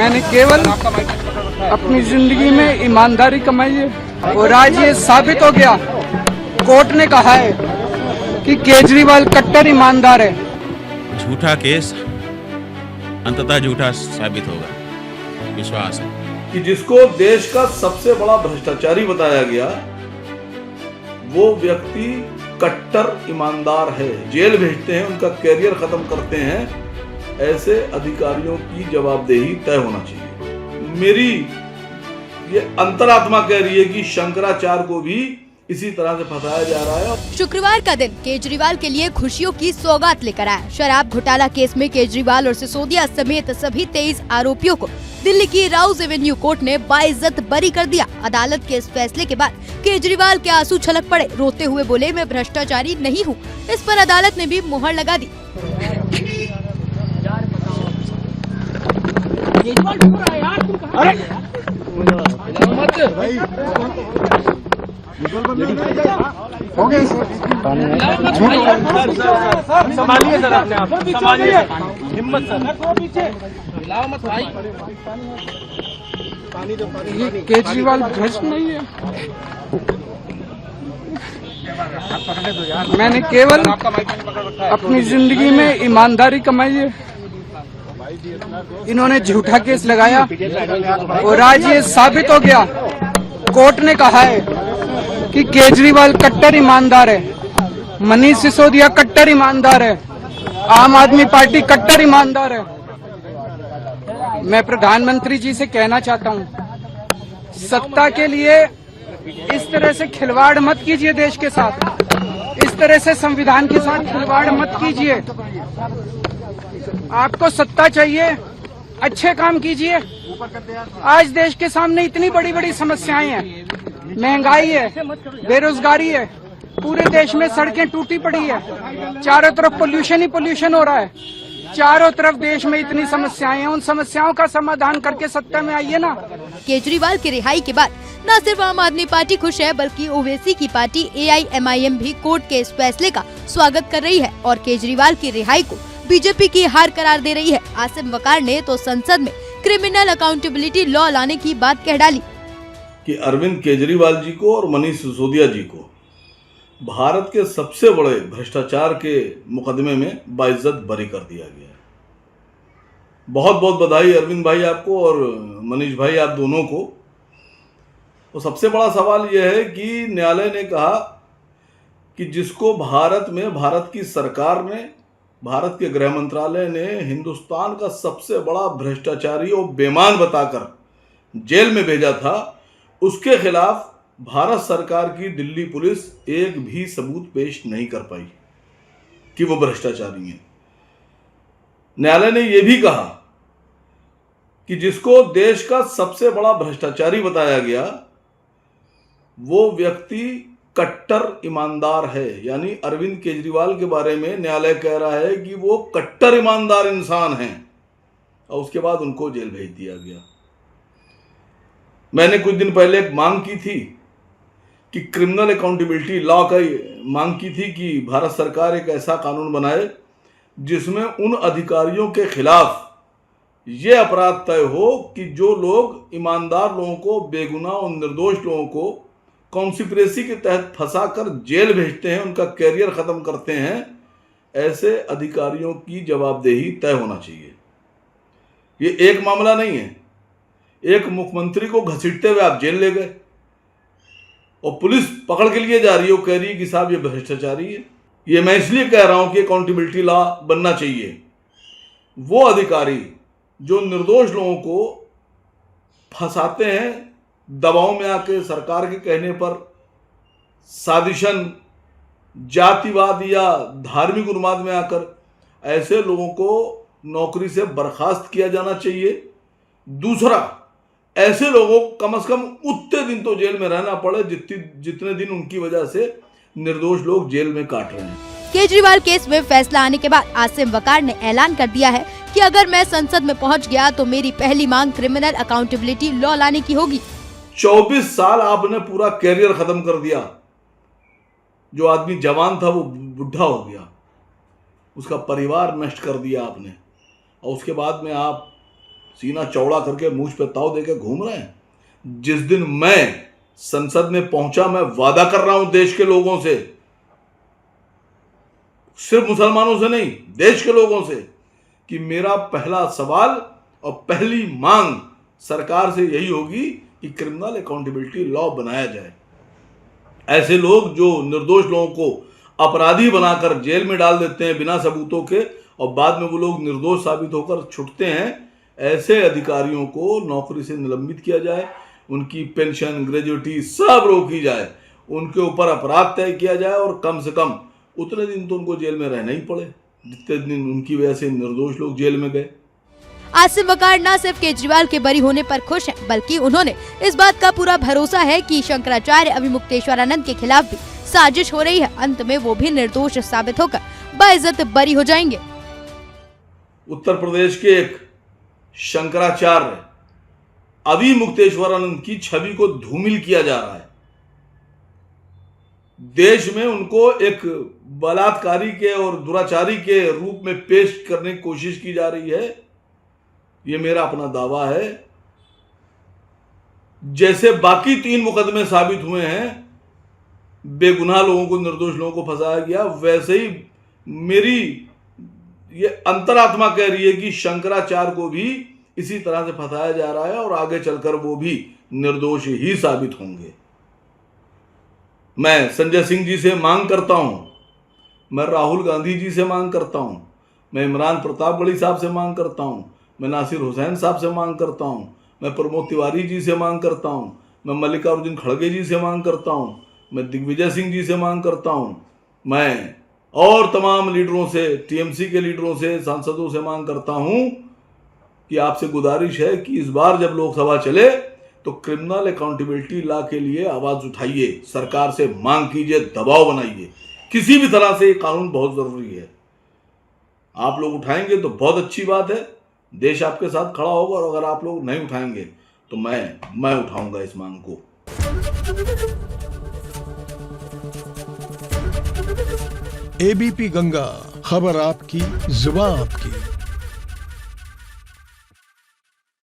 मैंने केवल अपनी जिंदगी में ईमानदारी कमाई है और आज ये साबित हो गया, कोर्ट ने कहा है कि केजरीवाल कट्टर ईमानदार है। झूठा केस अंततः झूठा साबित होगा, विश्वास है कि जिसको देश का सबसे बड़ा भ्रष्टाचारी बताया गया वो व्यक्ति कट्टर ईमानदार है। जेल भेजते हैं, उनका कैरियर खत्म करते हैं, ऐसे अधिकारियों की जवाबदेही तय होना चाहिए। मेरी ये अंतरात्मा कह रही है कि शंकराचार्य को भी इसी तरह से फंसाया जा रहा है। शुक्रवार का दिन केजरीवाल के लिए खुशियों की सौगात लेकर आया। शराब घोटाला केस में केजरीवाल और सिसोदिया समेत सभी 23 आरोपियों को दिल्ली की राउज एवेन्यू कोर्ट ने बाइज्जत बरी कर दिया। अदालत के इस फैसले के बाद केजरीवाल के आंसू छलक पड़े। रोते हुए बोले, मैं भ्रष्टाचारी नहीं हूँ। इस पर अदालत ने भी मुहर लगा दी। संभालिए सर, अपने आप संभालिए, हिम्मत सर, हिलाओ मत भाई। ये केजरीवाल भ्रष्ट नहीं है। मैंने केवल अपनी जिंदगी में ईमानदारी कमाई है। इन्होंने झूठा केस लगाया और आज ये साबित हो गया, कोर्ट ने कहा है कि केजरीवाल कट्टर ईमानदार है, मनीष सिसोदिया कट्टर ईमानदार है, आम आदमी पार्टी कट्टर ईमानदार है। मैं प्रधानमंत्री जी से कहना चाहता हूं, सत्ता के लिए इस तरह से खिलवाड़ मत कीजिए, देश के साथ इस तरह से संविधान के साथ खिलवाड़ मत कीजिए। आपको सत्ता चाहिए, अच्छे काम कीजिए। आज देश के सामने इतनी बड़ी बड़ी समस्याएं हैं, महंगाई है, बेरोजगारी है, पूरे देश में सड़कें टूटी पड़ी है, चारों तरफ पोल्यूशन ही पोल्यूशन हो रहा है, चारों तरफ देश में इतनी समस्याएं हैं। उन समस्याओं का समाधान करके सत्ता में आइए ना। केजरीवाल की रिहाई के बाद न सिर्फ आम आदमी पार्टी खुश है, बल्कि ओवैसी की पार्टी AIMIM भी कोर्ट के इस फैसले का स्वागत कर रही है और केजरीवाल की रिहाई को बीजेपी की हार करार दे रही है। आसिम वकार ने तो संसद में क्रिमिनल अकाउंटेबिलिटी लॉ लाने की बात कह डाली कि अरविंद केजरीवाल जी को और मनीष सिसोदिया जी को भारत के सबसे बड़े भ्रष्टाचार के मुकदमे में बाइज्जत बरी कर दिया गया है। बहुत बहुत बधाई अरविंद भाई आपको और मनीष भाई, आप दोनों को। तो सबसे बड़ा सवाल यह है कि न्यायालय ने कहा कि जिसको भारत में भारत की सरकार ने, भारत के गृह मंत्रालय ने हिंदुस्तान का सबसे बड़ा भ्रष्टाचारी और बेईमान बताकर जेल में भेजा था, उसके खिलाफ भारत सरकार की दिल्ली पुलिस एक भी सबूत पेश नहीं कर पाई कि वो भ्रष्टाचारी है। न्यायालय ने यह भी कहा कि जिसको देश का सबसे बड़ा भ्रष्टाचारी बताया गया वो व्यक्ति कट्टर ईमानदार है। यानी अरविंद केजरीवाल के बारे में न्यायालय कह रहा है कि वो कट्टर ईमानदार इंसान हैं और उसके बाद उनको जेल भेज दिया गया। मैंने कुछ दिन पहले एक मांग की थी कि क्रिमिनल अकाउंटेबिलिटी लॉ का मांग की थी कि भारत सरकार एक ऐसा कानून बनाए जिसमें उन अधिकारियों के खिलाफ ये अपराध तय हो कि जो लोग ईमानदार लोगों को, बेगुनाह और निर्दोष लोगों को कॉन्स्पिरेसी के तहत फंसाकर जेल भेजते हैं, उनका कैरियर खत्म करते हैं, ऐसे अधिकारियों की जवाबदेही तय होना चाहिए। ये एक मामला नहीं है। एक मुख्यमंत्री को घसीटते हुए आप जेल ले गए और पुलिस पकड़ के लिए जा रही है, वो कह रही है कि साहब ये भ्रष्टाचारी है। ये मैं इसलिए कह रहा हूं कि अकाउंटेबिलिटी लॉ बनना चाहिए। वो अधिकारी जो निर्दोष लोगों को फंसाते हैं, दबाव में आके सरकार के कहने पर साजिशन, जातिवाद या धार्मिक उन्माद में आकर, ऐसे लोगों को नौकरी से बर्खास्त किया जाना चाहिए। दूसरा, ऐसे लोगों को कम से कम उतने दिन तो जेल में रहना पड़े जितने दिन उनकी वजह से निर्दोष लोग जेल में काट रहे हैं। केजरीवाल केस में फैसला आने के बाद आसिम वकार ने ऐलान कर दिया है कि अगर मैं संसद में पहुंच गया तो मेरी पहली मांग क्रिमिनल अकाउंटेबिलिटी लॉ लाने की होगी। 24 साल आपने पूरा कैरियर खत्म कर दिया। जो आदमी जवान था वो बुढ़ा हो गया, उसका परिवार नष्ट कर दिया आपने, और उसके बाद में आप सीना चौड़ा करके मूछ पे ताव देके घूम रहे हैं। जिस दिन मैं संसद में पहुंचा, मैं वादा कर रहा हूं देश के लोगों से, सिर्फ मुसलमानों से नहीं, देश के लोगों से, कि मेरा पहला सवाल और पहली मांग सरकार से यही होगी कि क्रिमिनल अकाउंटेबिलिटी लॉ बनाया जाए। ऐसे लोग जो निर्दोष लोगों को अपराधी बनाकर जेल में डाल देते हैं बिना सबूतों के, और बाद में वो लोग निर्दोष साबित होकर छूटते हैं, ऐसे अधिकारियों को नौकरी से निलंबित किया जाए, उनकी पेंशन, ग्रेजुटी सब रोकी जाए, उनके ऊपर अपराध तय किया जाए, और कम से कम उतने दिन तो उनको जेल में रहना ही पड़े जितने दिन उनकी वजह से निर्दोष लोग जेल में गए। आसिम वकार न सिर्फ केजरीवाल के बरी होने पर खुश हैं, बल्कि उन्होंने इस बात का पूरा भरोसा है कि शंकराचार्य अभिमुक्तेश्वरानंद के खिलाफ भी साजिश हो रही है। अंत में वो भी निर्दोष साबित होकर बाइज्जत बरी हो जाएंगे। उत्तर प्रदेश के एक शंकराचार्य अभिमुक्तेश्वरानंद की छवि को धूमिल किया जा रहा है। देश में उनको एक बलात्कारी के और दुराचारी के रूप में पेश करने की कोशिश की जा रही है। ये मेरा अपना दावा है। जैसे बाकी 3 मुकदमे साबित हुए हैं, बेगुनाह लोगों को, निर्दोष लोगों को फंसाया गया, वैसे ही मेरी ये अंतरात्मा कह रही है कि शंकराचार्य को भी इसी तरह से फंसाया जा रहा है और आगे चलकर वो भी निर्दोष ही साबित होंगे। मैं संजय सिंह जी से मांग करता हूं, मैं राहुल गांधी जी से मांग करता हूं, मैं इमरान प्रतापगढ़ी साहब से मांग करता हूं, मैं नासिर हुसैन साहब से मांग करता हूं, मैं प्रमोद तिवारी जी से मांग करता हूं, मैं मल्लिकार्जुन खड़गे जी से मांग करता हूं, मैं दिग्विजय सिंह जी से मांग करता हूं, मैं और तमाम लीडरों से, टीएमसी के लीडरों से, सांसदों से मांग करता हूं कि आपसे गुजारिश है कि इस बार जब लोकसभा चले तो क्रिमिनल अकाउंटेबिलिटी लॉ के लिए आवाज उठाइए, सरकार से मांग कीजिए, दबाव बनाइए। किसी भी तरह से ये कानून बहुत जरूरी है। आप लोग उठाएंगे तो बहुत अच्छी बात है, देश आपके साथ खड़ा होगा, और अगर आप लोग नहीं उठाएंगे तो मैं उठाऊंगा इस मांग को। एबीपी गंगा, खबर आपकी, जुबान आपकी।